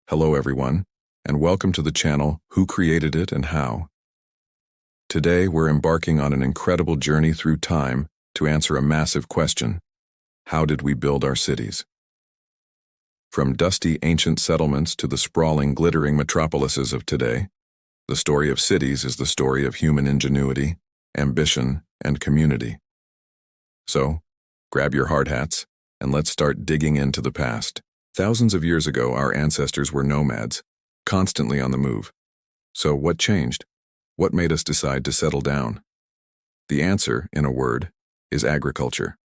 Hello everyone, and welcome to the channel Who Created It and How. Today we're embarking on an incredible journey through time to answer a massive question. How did we build our cities? From dusty ancient settlements to the sprawling, glittering metropolises of today, the story of cities is the story of human ingenuity, ambition, and community. So, grab your hard hats, and let's start digging into the past. Thousands of years ago, our ancestors were nomads, constantly on the move. So what changed? What made us decide to settle down? The answer, in a word, is agriculture.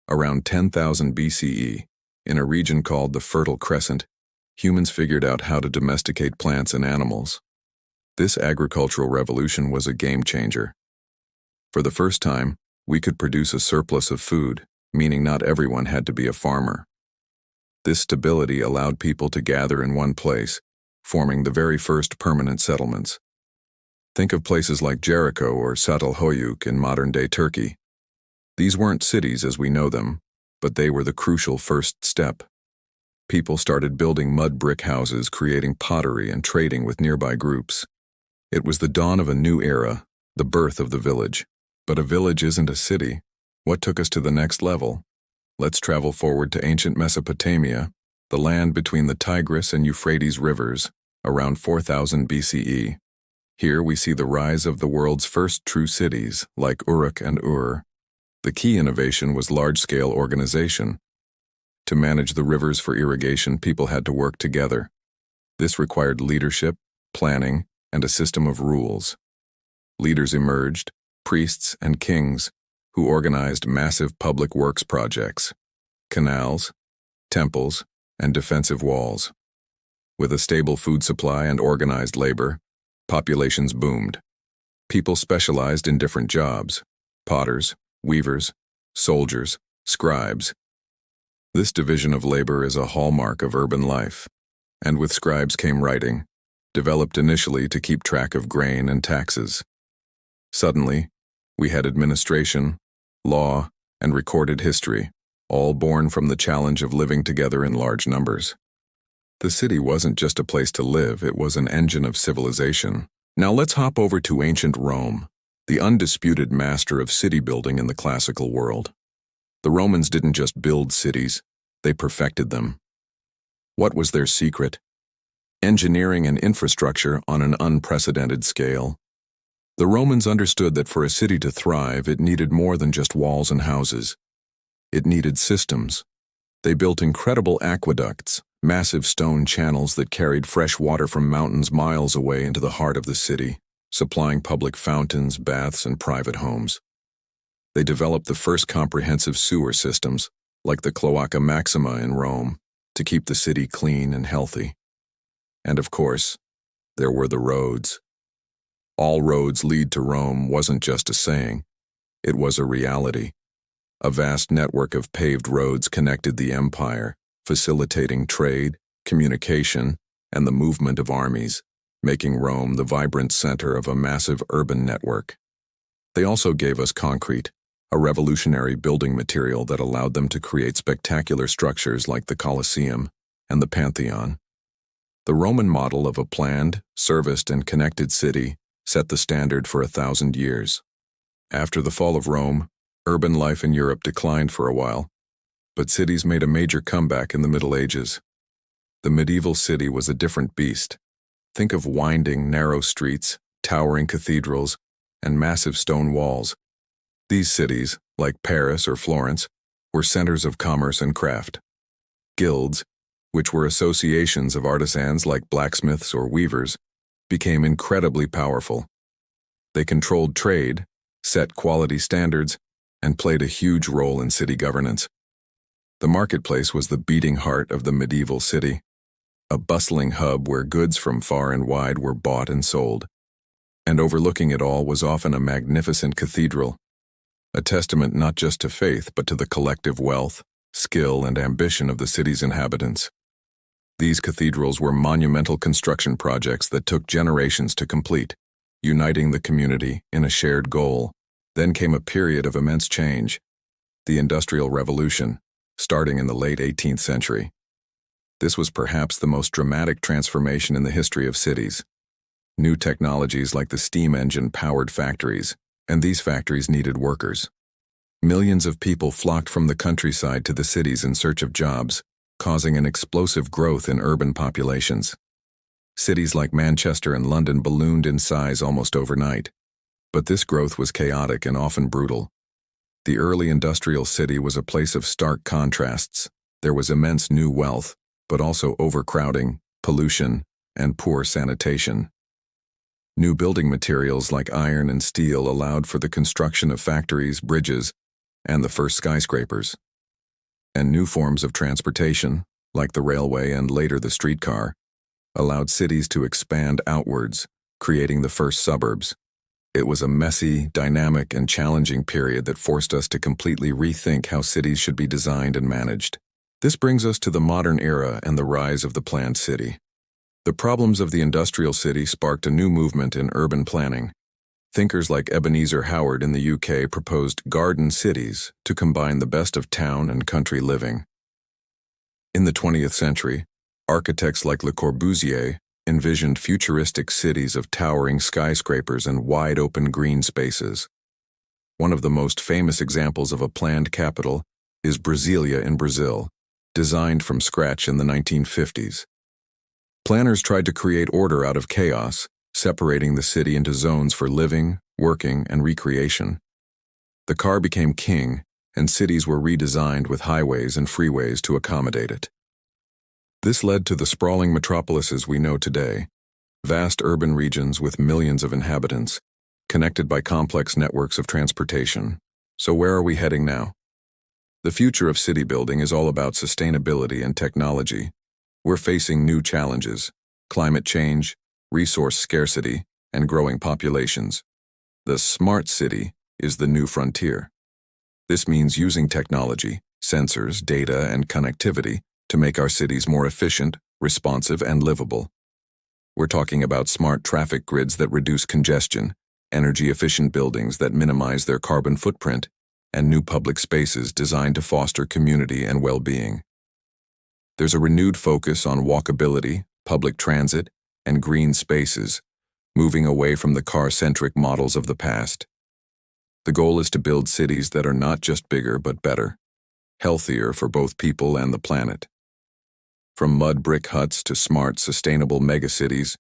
Around 10,000 BCE, in a region called the Fertile Crescent, humans figured out how to domesticate plants and animals. This agricultural revolution was a game changer. For the first time, we could produce a surplus of food, meaning not everyone had to be a farmer. This stability allowed people to gather in one place, forming the very first permanent settlements. Think of places like Jericho or Çatalhöyük in modern-day Turkey. These weren't cities as we know them, but they were the crucial first step. People started building mud brick houses, creating pottery, and trading with nearby groups. It was the dawn of a new era, the birth of the village. But a village isn't a city. What took us to the next level? Let's travel forward to ancient Mesopotamia, the land between the Tigris and Euphrates rivers, around 4000 BCE. Here we see the rise of the world's first true cities, like Uruk and Ur. The key innovation was large-scale organization. To manage the rivers for irrigation, people had to work together. This required leadership, planning, and a system of rules. Leaders emerged, priests and kings, who organized massive public works projects, canals, temples, and defensive walls. With a stable food supply and organized labor, populations boomed. People specialized in different jobs: potters, weavers, soldiers, scribes. This division of labor is a hallmark of urban life, and with scribes came writing, developed initially to keep track of grain and taxes. Suddenly, we had administration, law, and recorded history, all born from the challenge of living together in large numbers. The city wasn't just a place to live, it was an engine of civilization. Now let's hop over to ancient Rome, the undisputed master of city building in the classical world. The Romans didn't just build cities, they perfected them. What was their secret? Engineering and infrastructure on an unprecedented scale. The Romans understood that for a city to thrive, it needed more than just walls and houses. It needed systems. They built incredible aqueducts, massive stone channels that carried fresh water from mountains miles away into the heart of the city, supplying public fountains, baths, and private homes. They developed the first comprehensive sewer systems, like the Cloaca Maxima in Rome, to keep the city clean and healthy. And of course, there were the roads. All roads lead to Rome wasn't just a saying, it was a reality. A vast network of paved roads connected the empire, facilitating trade, communication, and the movement of armies, making Rome the vibrant center of a massive urban network. They also gave us concrete, a revolutionary building material that allowed them to create spectacular structures like the Colosseum and the Pantheon. The Roman model of a planned, serviced, and connected city set the standard for 1,000 years. After the fall of Rome, urban life in Europe declined for a while, but cities made a major comeback in the Middle Ages. The medieval city was a different beast. Think of winding, narrow streets, towering cathedrals, and massive stone walls. These cities, like Paris or Florence, were centers of commerce and craft. Guilds, which were associations of artisans like blacksmiths or weavers, became incredibly powerful. They controlled trade, set quality standards, and played a huge role in city governance. The marketplace was the beating heart of the medieval city, a bustling hub where goods from far and wide were bought and sold. And overlooking it all was often a magnificent cathedral, a testament not just to faith but to the collective wealth, skill, and ambition of the city's inhabitants. These cathedrals were monumental construction projects that took generations to complete, uniting the community in a shared goal. Then came a period of immense change, the Industrial Revolution, starting in the late 18th century. This was perhaps the most dramatic transformation in the history of cities. New technologies like the steam engine powered factories, and these factories needed workers. Millions of people flocked from the countryside to the cities in search of jobs, causing an explosive growth in urban populations. Cities like Manchester and London ballooned in size almost overnight. But this growth was chaotic and often brutal. The early industrial city was a place of stark contrasts. There was immense new wealth, but also overcrowding, pollution, and poor sanitation. New building materials like iron and steel allowed for the construction of factories, bridges, and the first skyscrapers. And new forms of transportation, like the railway and later the streetcar, allowed cities to expand outwards, creating the first suburbs. It was a messy, dynamic, and challenging period that forced us to completely rethink how cities should be designed and managed. This brings us to the modern era and the rise of the planned city. The problems of the industrial city sparked a new movement in urban planning. Thinkers like Ebenezer Howard in the UK proposed garden cities to combine the best of town and country living. In the 20th century, architects like Le Corbusier envisioned futuristic cities of towering skyscrapers and wide-open green spaces. One of the most famous examples of a planned capital is Brasilia in Brazil, designed from scratch in the 1950s. Planners tried to create order out of chaos, separating the city into zones for living, working, and recreation. The car became king, and cities were redesigned with highways and freeways to accommodate it. This led to the sprawling metropolises we know today, vast urban regions with millions of inhabitants, connected by complex networks of transportation. So where are we heading now? The future of city building is all about sustainability and technology. We're facing new challenges: climate change, resource scarcity, and growing populations. The smart city is the new frontier. This means using technology, sensors, data, and connectivity to make our cities more efficient, responsive, and livable. We're talking about smart traffic grids that reduce congestion, energy-efficient buildings that minimize their carbon footprint, and new public spaces designed to foster community and well-being. There's a renewed focus on walkability, public transit, and green spaces, moving away from the car-centric models of the past. The goal is to build cities that are not just bigger but better, healthier for both people and the planet. From mud brick huts to smart, sustainable megacities,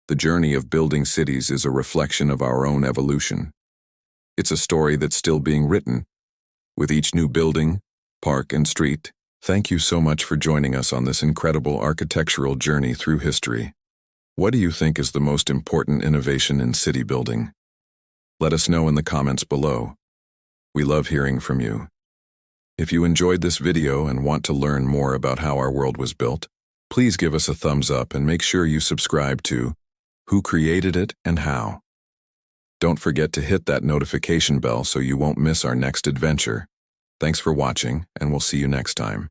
the journey of building cities is a reflection of our own evolution. It's a story that's still being written. With each new building, park, and street, thank you so much for joining us on this incredible architectural journey through history. What do you think is the most important innovation in city building? Let us know in the comments below. We love hearing from you. If you enjoyed this video and want to learn more about how our world was built, please give us a thumbs up and make sure you subscribe to Who Created It and How. Don't forget to hit that notification bell so you won't miss our next adventure. Thanks for watching, and we'll see you next time.